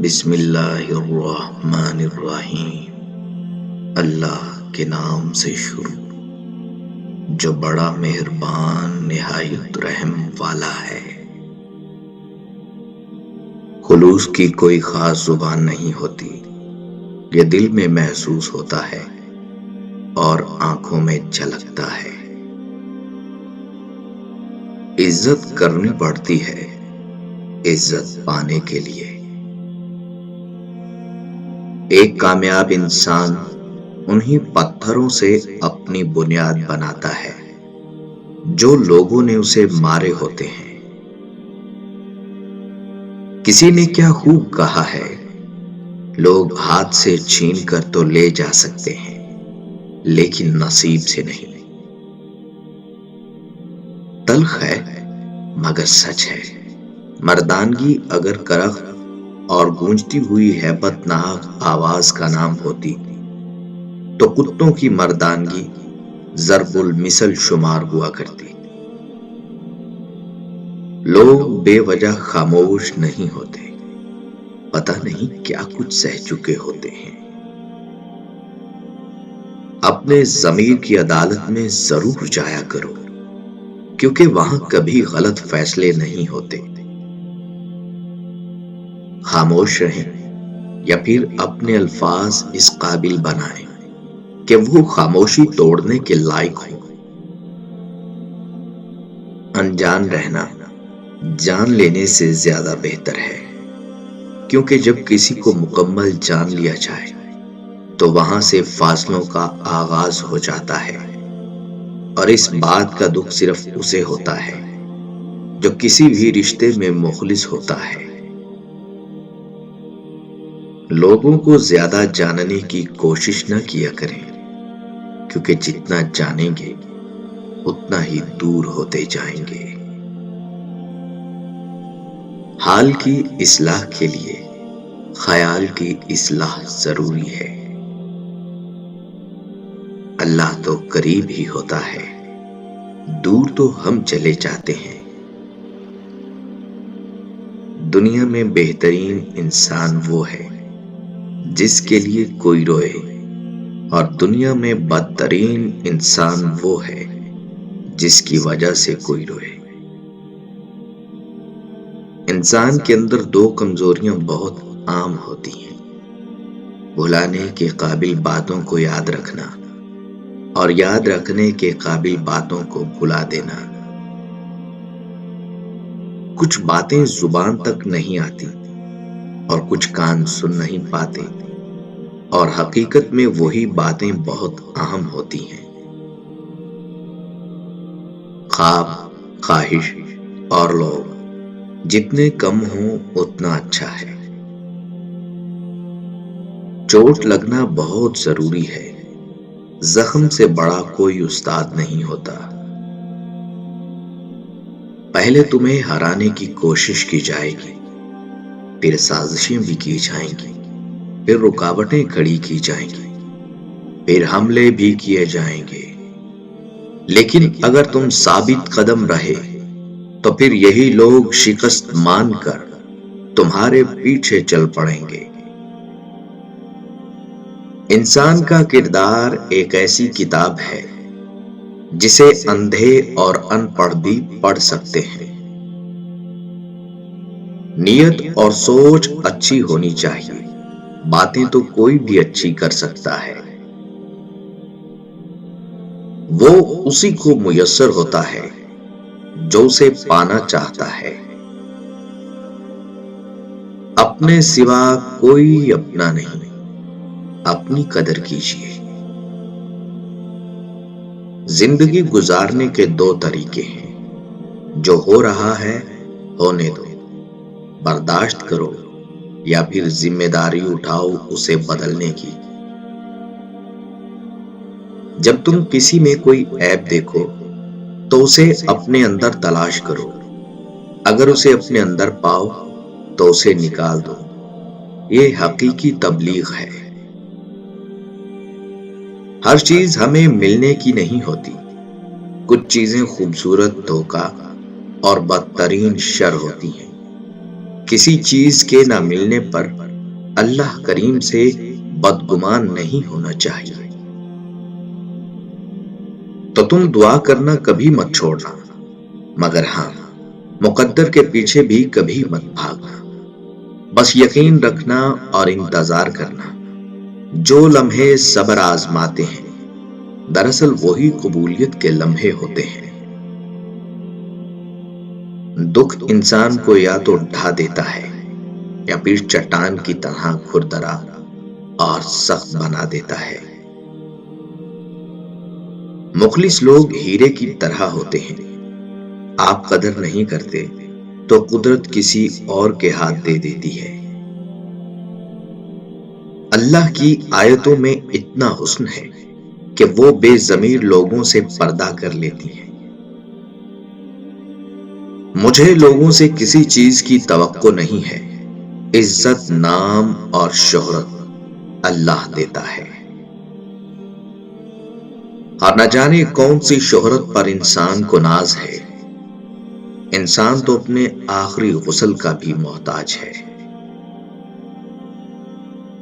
بسم اللہ الرحمن الرحیم۔ اللہ کے نام سے شروع جو بڑا مہربان نہایت رحم والا ہے۔ خلوص کی کوئی خاص زبان نہیں ہوتی، یہ دل میں محسوس ہوتا ہے اور آنکھوں میں جھلکتا ہے۔ عزت کرنی پڑتی ہے عزت پانے کے لیے۔ ایک کامیاب انسان انہی پتھروں سے اپنی بنیاد بناتا ہے جو لوگوں نے اسے مارے ہوتے ہیں۔ کسی نے کیا خوب کہا ہے، لوگ ہاتھ سے چھین کر تو لے جا سکتے ہیں لیکن نصیب سے نہیں۔ تلخ ہے مگر سچ ہے، مردانگی اگر کرخ اور گونجتی ہوئی ہیبت ناک آواز کا نام ہوتی تو کتوں کی مردانگی ضرب المثل شمار ہوا کرتی۔ لوگ بے وجہ خاموش نہیں ہوتے، پتہ نہیں کیا کچھ سہ چکے ہوتے ہیں۔ اپنے ضمیر کی عدالت میں ضرور جایا کرو، کیونکہ وہاں کبھی غلط فیصلے نہیں ہوتے۔ خاموش رہیں یا پھر اپنے الفاظ اس قابل بنائیں کہ وہ خاموشی توڑنے کے لائق ہوں۔ انجان رہنا جان لینے سے زیادہ بہتر ہے، کیونکہ جب کسی کو مکمل جان لیا جائے تو وہاں سے فاصلوں کا آغاز ہو جاتا ہے، اور اس بات کا دکھ صرف اسے ہوتا ہے جو کسی بھی رشتے میں مخلص ہوتا ہے۔ لوگوں کو زیادہ جاننے کی کوشش نہ کیا کریں، کیونکہ جتنا جانیں گے اتنا ہی دور ہوتے جائیں گے۔ حال کی اصلاح کے لیے خیال کی اصلاح ضروری ہے۔ اللہ تو قریب ہی ہوتا ہے، دور تو ہم چلے جاتے ہیں۔ دنیا میں بہترین انسان وہ ہے جس کے لیے کوئی روئے، اور دنیا میں بدترین انسان وہ ہے جس کی وجہ سے کوئی روئے۔ انسان کے اندر دو کمزوریاں بہت عام ہوتی ہیں، بھلانے کے قابل باتوں کو یاد رکھنا اور یاد رکھنے کے قابل باتوں کو بھلا دینا۔ کچھ باتیں زبان تک نہیں آتی اور کچھ کان سن نہیں پاتے، اور حقیقت میں وہی باتیں بہت اہم ہوتی ہیں۔ خواب، خواہش اور لوگ جتنے کم ہوں اتنا اچھا ہے۔ چوٹ لگنا بہت ضروری ہے، زخم سے بڑا کوئی استاد نہیں ہوتا۔ پہلے تمہیں ہرانے کی کوشش کی جائے گی، پھر سازشیں بھی کی جائیں گی، پھر رکاوٹیں کھڑی کی جائیں گی، پھر حملے بھی کیے جائیں گے، لیکن اگر تم ثابت قدم رہے تو پھر یہی لوگ شکست مان کر تمہارے پیچھے چل پڑیں گے۔ انسان کا کردار ایک ایسی کتاب ہے جسے اندھے اور ان پڑھ بھی پڑھ سکتے ہیں۔ نیت اور سوچ اچھی ہونی چاہیے، باتیں تو کوئی بھی اچھی کر سکتا ہے، وہ اسی کو میسر ہوتا ہے جو اسے پانا چاہتا ہے۔ اپنے سوا کوئی اپنا نہیں، اپنی قدر کیجیے۔ زندگی گزارنے کے دو طریقے ہیں، جو ہو رہا ہے ہونے دو، برداشت کرو یا پھر ذمہ داری اٹھاؤ اسے بدلنے کی۔ جب تم کسی میں کوئی عیب دیکھو تو اسے اپنے اندر تلاش کرو، اگر اسے اپنے اندر پاؤ تو اسے نکال دو، یہ حقیقی تبلیغ ہے۔ ہر چیز ہمیں ملنے کی نہیں ہوتی، کچھ چیزیں خوبصورت دھوکہ اور بدترین شر ہوتی ہیں۔ کسی چیز کے نہ ملنے پر اللہ کریم سے بدگمان نہیں ہونا چاہیے۔ تو تم دعا کرنا کبھی مت چھوڑنا، مگر ہاں مقدر کے پیچھے بھی کبھی مت بھاگنا۔ بس یقین رکھنا اور انتظار کرنا۔ جو لمحے صبر آزماتے ہیں دراصل وہی قبولیت کے لمحے ہوتے ہیں۔ دکھ انسان کو یا تو ڈھا دیتا ہے یا پھر چٹان کی طرح کھردرا اور سخت بنا دیتا ہے۔ مخلص لوگ ہیرے کی طرح ہوتے ہیں، آپ قدر نہیں کرتے تو قدرت کسی اور کے ہاتھ دے دیتی ہے۔ اللہ کی آیتوں میں اتنا حسن ہے کہ وہ بے ضمیر لوگوں سے پردہ کر لیتی ہے۔ مجھے لوگوں سے کسی چیز کی توقع نہیں ہے، عزت، نام اور شہرت اللہ دیتا ہے، اور نہ جانے کون سی شہرت پر انسان کو ناز ہے۔ انسان تو اپنے آخری غسل کا بھی محتاج ہے۔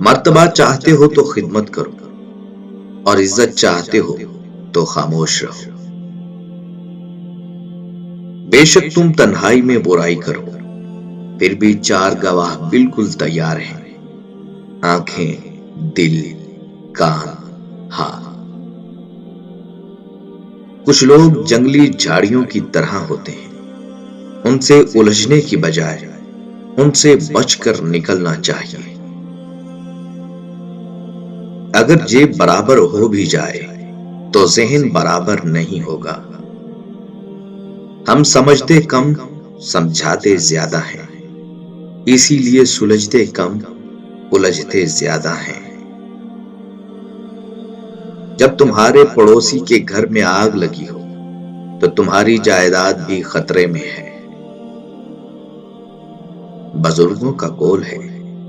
مرتبہ چاہتے ہو تو خدمت کرو، اور عزت چاہتے ہو تو خاموش رہو۔ بے شک تم تنہائی میں برائی کرو، پھر بھی چار گواہ بالکل تیار ہیں، آنکھیں، دل، کان، ہاتھ۔ کچھ لوگ جنگلی جھاڑیوں کی طرح ہوتے ہیں، ان سے الجھنے کی بجائے ان سے بچ کر نکلنا چاہیے۔ اگر جیب برابر ہو بھی جائے تو ذہن برابر نہیں ہوگا۔ ہم سمجھتے کم، سمجھاتے زیادہ ہیں، اسی لیے سلجھتے کم، الجھتے زیادہ ہیں۔ جب تمہارے پڑوسی کے گھر میں آگ لگی ہو تو تمہاری جائیداد بھی خطرے میں ہے۔ بزرگوں کا قول ہے،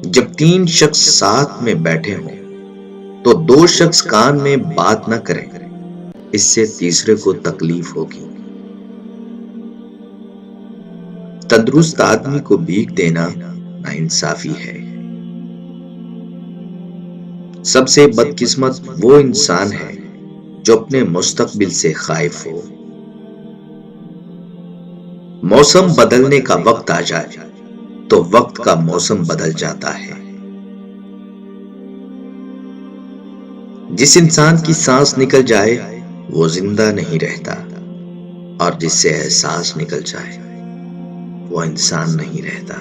جب 3 شخص ساتھ میں بیٹھے ہوں تو 2 شخص کان میں بات نہ کریں، اس سے تیسرے کو تکلیف ہوگی۔ تندرست آدمی کو بھیک دینا ناانصافی ہے۔ سب سے بدقسمت وہ انسان ہے جو اپنے مستقبل سے خائف ہو۔ موسم بدلنے کا وقت آ جائے تو وقت کا موسم بدل جاتا ہے۔ جس انسان کی سانس نکل جائے وہ زندہ نہیں رہتا، اور جس سے احساس نکل جائے وہ انسان نہیں رہتا۔